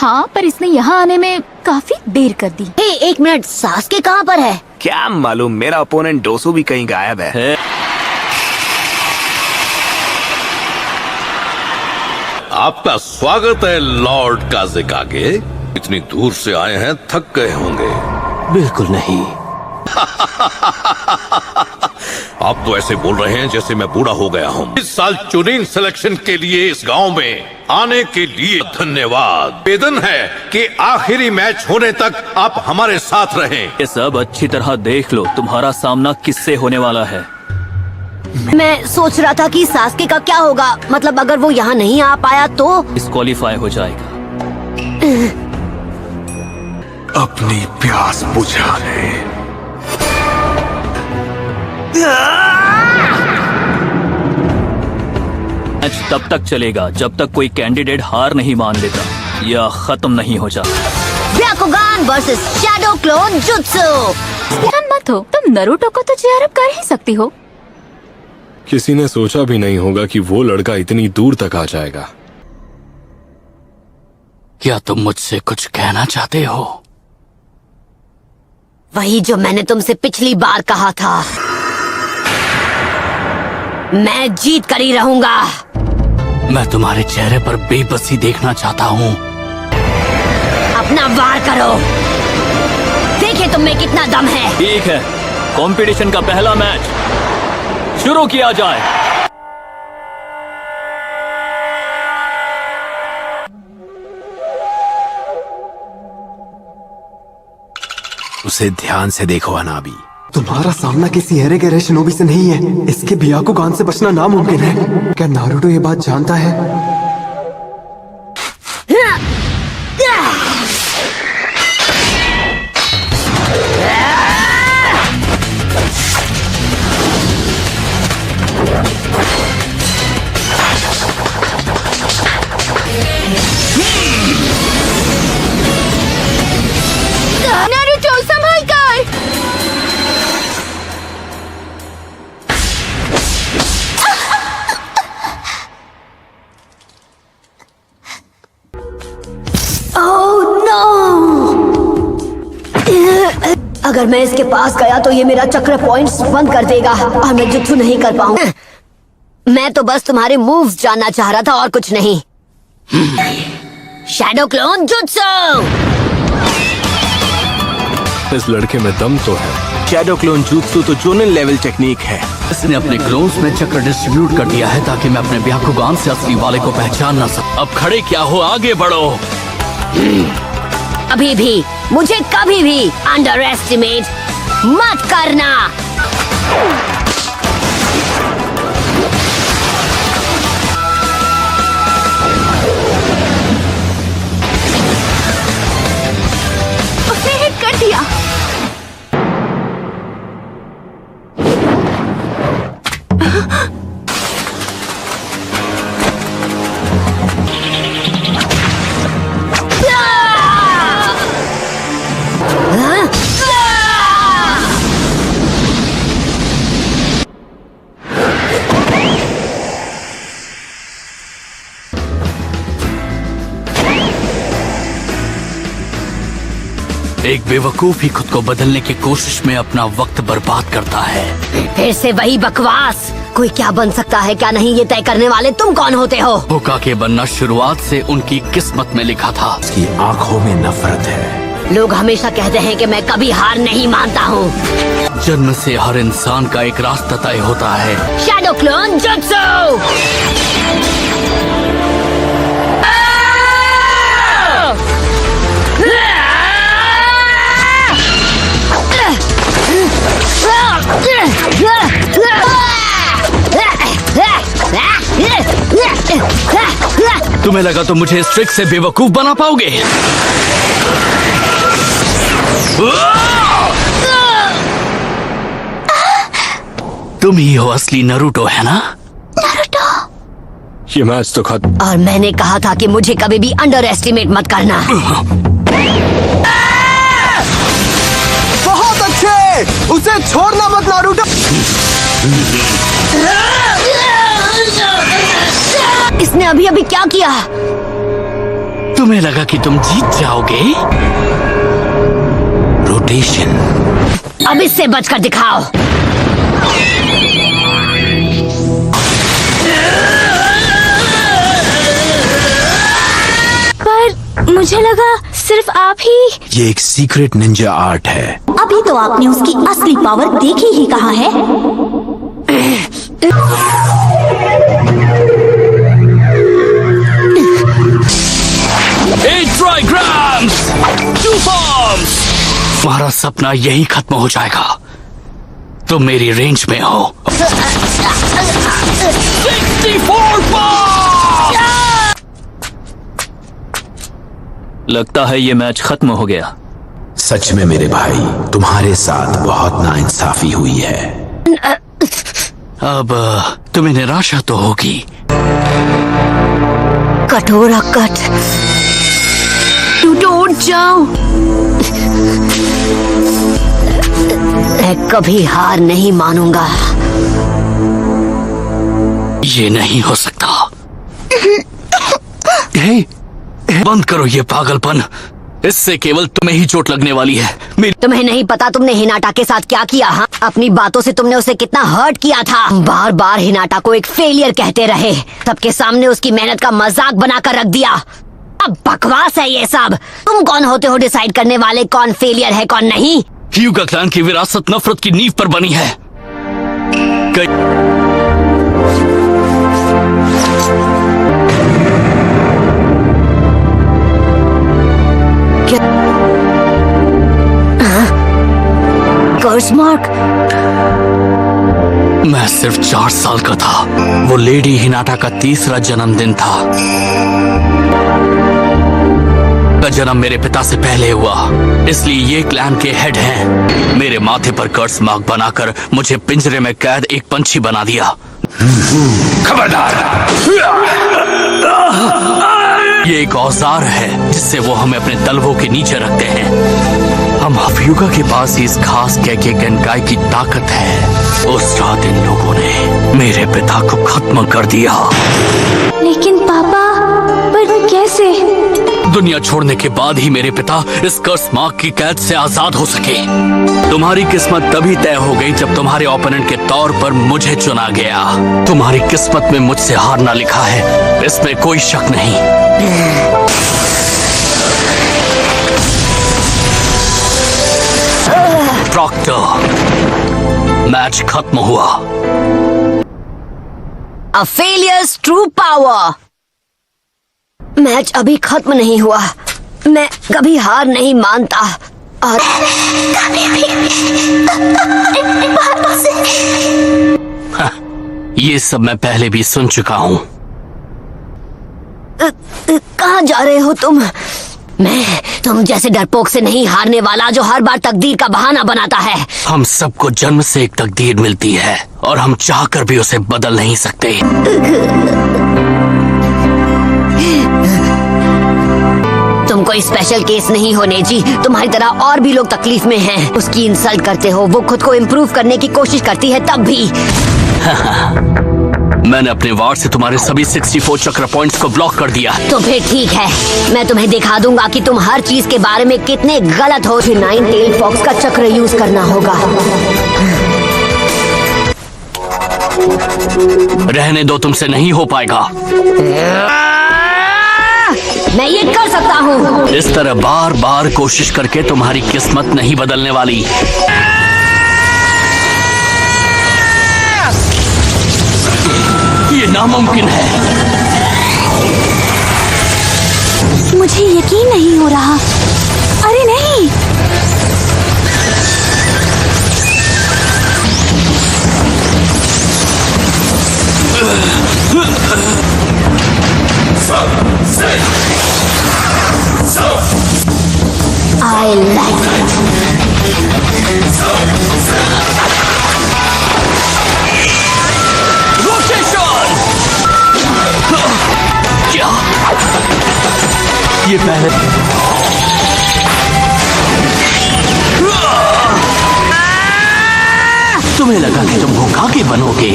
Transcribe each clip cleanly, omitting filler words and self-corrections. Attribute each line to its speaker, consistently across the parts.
Speaker 1: हाँ, पर इसने यहाँ आने में काफी देर कर दी।
Speaker 2: एक मिनट, सास्के कहाँ पर है?
Speaker 3: क्या मालूम, मेरा ओपोनेंट डोसो भी कहीं गायब है।
Speaker 4: आपका स्वागत है लॉर्ड काज़ेकागे। इतनी दूर से आए हैं, थक गए होंगे।
Speaker 5: बिल्कुल नहीं।
Speaker 4: आप तो ऐसे बोल रहे हैं जैसे मैं बूढ़ा हो गया हूँ। इस साल चुनिंग सिलेक्शन के लिए इस गांव में आने के लिए धन्यवाद। वेदन है कि आखिरी मैच होने तक आप हमारे साथ रहें।
Speaker 5: ये सब अच्छी तरह देख लो, तुम्हारा सामना किससे होने वाला है।
Speaker 2: मैं सोच रहा था कि सास्के का क्या होगा, मतलब अगर वो यहाँ नहीं आ पाया तो
Speaker 5: डिस्क्वालीफाई हो जाएगा।
Speaker 3: अपनी प्यास बुझा ले।
Speaker 5: मैच तब तक चलेगा जब तक कोई कैंडिडेट हार नहीं मान लेता या खत्म नहीं हो जाता।
Speaker 2: ब्याकुगान वर्सेस शैडो क्लोन जुत्सु।
Speaker 1: मत हो, तुम नरूटो को तो चेयर अप कर ही सकती हो।
Speaker 6: किसी ने सोचा भी नहीं होगा कि वो लड़का इतनी दूर तक आ जाएगा।
Speaker 5: क्या तुम मुझसे कुछ कहना चाहते हो?
Speaker 2: वही जो मैंने तुमसे पिछली बार कहा था। मैं जीत कर ही रहूंगा।
Speaker 5: मैं तुम्हारे चेहरे पर बेबसी देखना चाहता हूँ।
Speaker 2: अपना वार करो, देखिए तुम में कितना दम है।
Speaker 5: ठीक है, कंपटीशन का पहला मैच शुरू किया जाए।
Speaker 3: उसे ध्यान से देखो अनाबी।
Speaker 7: तुम्हारा सामना किसी हेरेगेरे शिनोबी से नहीं है। इसके ब्याकुगान से बचना नामुमकिन है। क्या नारुतो ये बात जानता है?
Speaker 1: नारुतो संभल कर।
Speaker 2: अगर मैं इसके पास गया तो ये मेरा चक्र पॉइंट्स बंद कर देगा और मैं जुत्सु नहीं कर पाऊंगा। मैं तो बस तुम्हारे मूव्स जानना चाह रहा था और कुछ नहीं। Shadow clone jutsu.
Speaker 6: इस लड़के में दम तो है।
Speaker 3: शैडो क्लोन jutsu तो जोनन लेवल टेक्निक है।
Speaker 5: इसने अपने क्लोन्स में चक्र डिस्ट्रीब्यूट कर दिया है ताकि मैं अपने ब्याकुगान से असली वाले को पहचान ना सकूं। अब खड़े क्या हो, आगे बढ़ो।
Speaker 2: अभी भी मुझे कभी भी अंडर एस्टिमेट मत करना।
Speaker 1: उसने हिट कर दिया।
Speaker 5: एक बेवकूफ ही खुद को बदलने की कोशिश में अपना वक्त बर्बाद करता है।
Speaker 2: फिर से वही बकवास। कोई क्या बन सकता है क्या नहीं, ये तय करने वाले तुम कौन होते हो?
Speaker 5: होकागे बनना शुरुआत से उनकी किस्मत में लिखा था।
Speaker 3: उसकी आंखों में नफरत है।
Speaker 2: लोग हमेशा कहते हैं कि मैं कभी हार नहीं मानता हूँ।
Speaker 5: जन्म से हर इंसान का एक रास्ता तय होता है।
Speaker 2: Shadow clone jutsu.
Speaker 5: तुम्हें लगा तो मुझे इस ट्रिक से बेवकूफ बना पाओगे? तुम ही हो असली नरूटो, है ना?
Speaker 6: ये मैच तो खत्म।
Speaker 2: और मैंने कहा था कि मुझे कभी भी अंडर एस्टिमेट मत करना।
Speaker 7: बहुत अच्छे, उसे छोड़ना मत नारुतो।
Speaker 2: इसने अभी अभी क्या किया?
Speaker 5: तुम्हें लगा कि तुम जीत जाओगे? रोटेशन।
Speaker 2: अब इससे बचकर दिखाओ।
Speaker 1: पर मुझे लगा सिर्फ आप ही।
Speaker 3: ये एक सीक्रेट निंजा आर्ट है।
Speaker 1: अभी तो आपने उसकी असली पावर देखी ही कहाँ है।
Speaker 5: ट्राइग्राम्स, 2 फॉर्म्स। तुम्हारा सपना यही खत्म हो जाएगा। तुम मेरी रेंज में हो। 64 फॉर्म्स।
Speaker 8: लगता है ये मैच खत्म हो गया।
Speaker 3: सच में मेरे भाई, तुम्हारे साथ बहुत नाइंसाफी हुई है।
Speaker 5: अब तुम्हें निराशा तो होगी।
Speaker 2: कटोरा कट, टूट जाओ। मैं कभी हार नहीं मानूंगा।
Speaker 5: ये नहीं हो सकता। हे, बंद करो ये पागलपन। इससे केवल तुम्हें ही चोट लगने वाली है।
Speaker 2: तुम्हें नहीं पता तुमने हिनाटा के साथ क्या किया। हाँ, अपनी बातों से तुमने उसे कितना हर्ट किया था। बार बार हिनाटा को एक फेलियर कहते रहे। सबके सामने उसकी मेहनत का मजाक बनाकर रख दिया। अब बकवास है ये सब। तुम कौन होते हो डिसाइड करने वाले कौन फेलियर है कौन नहीं?
Speaker 5: ह्यूगा क्लैन की विरासत नफरत की नींव पर बनी है।
Speaker 2: कर्स मार्क।
Speaker 5: मैं सिर्फ 4 साल का था। वो लेडी हिनाटा का 3रा जन्मदिन था। का जन्म मेरे पिता से पहले हुआ, इसलिए ये क्लैन के हेड हैं। मेरे माथे पर कर्स मार्क बनाकर मुझे पिंजरे में कैद एक पंछी बना दिया।
Speaker 4: खबरदार!
Speaker 5: ये एक औजार है जिससे वो हमें अपने तलवों के नीचे रखते हैं। हम ह्यूगा के पास ही इस खास कैके गनकाई की ताकत है। उस रात इन लोगों ने मेरे पिता को खत्म कर दिया।
Speaker 1: लेकिन पापा, पर कैसे?
Speaker 5: दुनिया छोड़ने के बाद ही मेरे पिता इस कर्स मार्क की कैद से आजाद हो सके। तुम्हारी किस्मत तभी तय हो गई जब तुम्हारे ओपोनेंट के तौर पर मुझे चुना गया। तुम्हारी किस्मत में मुझसे हारना लिखा है, इसमें कोई शक नहीं। प्रॉक्टर, मैच खत्म हुआ।
Speaker 2: A failures true power। Match अभी खत्म नहीं हुआ। मैं कभी हार नहीं मानता और
Speaker 5: ये सब मैं पहले भी सुन चुका हूँ।
Speaker 2: कहाँ जा रहे हो तुम? मैं तुम जैसे डरपोक से नहीं हारने वाला जो हर बार तकदीर का बहाना बनाता है।
Speaker 5: हम सबको जन्म से एक तकदीर मिलती है और हम चाहकर भी उसे बदल नहीं सकते।
Speaker 2: तुम कोई स्पेशल केस नहीं हो नेजी। तुम्हारी तरह और भी लोग तकलीफ में हैं। उसकी इंसल्ट करते हो, वो खुद को इम्प्रूव करने की कोशिश करती है तब भी।
Speaker 5: मैंने अपने वार से तुम्हारे सभी 64 चक्र पॉइंट्स को ब्लॉक कर दिया।
Speaker 2: तो फिर ठीक है, मैं तुम्हें दिखा दूंगा कि तुम हर चीज के बारे में कितने गलत हो। 9 टेल फॉक्स का चक्र यूज करना होगा।
Speaker 5: रहने दो, तुमसे नहीं हो पाएगा।
Speaker 2: मैं ये कर सकता हूँ।
Speaker 5: इस तरह बार बार कोशिश करके तुम्हारी किस्मत नहीं बदलने वाली। ये नामुमकिन है।
Speaker 1: मुझे यकीन नहीं हो रहा। अरे नहीं,
Speaker 2: I like it.
Speaker 5: रोटेशन। क्या ये पहले तुम्हें लगा कि तुम होकागे बनोगे?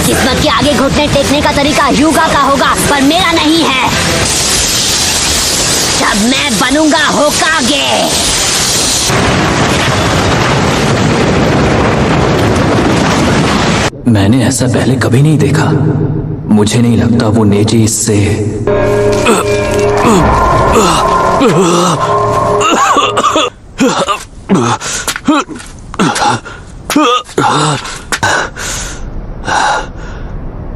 Speaker 2: किस्मत के आगे घुटने टेकने का तरीका ह्यूगा का होगा, पर मेरा नहीं है। जब मैं बनूंगा होकागे।
Speaker 8: मैंने ऐसा पहले कभी नहीं देखा। मुझे नहीं लगता वो नेजी इससे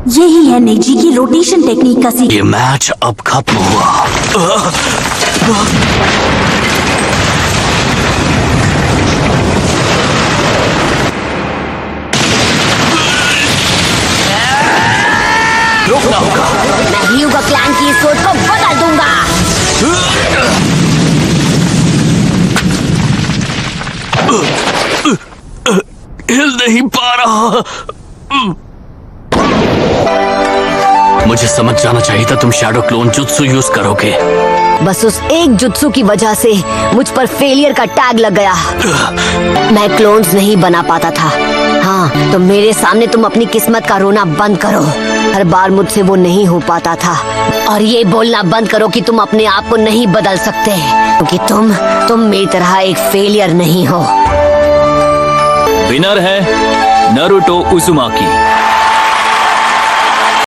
Speaker 1: यही है नेजी की रोटेशन टेक्निक का
Speaker 5: ये मैच अब खत्म हुआ। रोकना होगा।
Speaker 2: मैं ह्यूगो क्लैन की इस सोच को बदल दूंगा।
Speaker 5: हिल नहीं पा रहा। मुझे समझ जाना चाहिए था तुम शैडो क्लोन जुत्सु यूज करोगे।
Speaker 2: बस उस एक जुत्सु की वजह से मुझ पर फेलियर का टैग लग गया। मैं क्लोन्स नहीं बना पाता था। हाँ, तो मेरे सामने तुम अपनी किस्मत का रोना बंद करो। हर बार मुझसे वो नहीं हो पाता था। और ये बोलना बंद करो कि तुम अपने आप को नहीं बदल सकते, क्योंकि तुम मेरी तरह एक फेलियर नहीं हो।
Speaker 8: विनर है नारुतो उजुमाकी।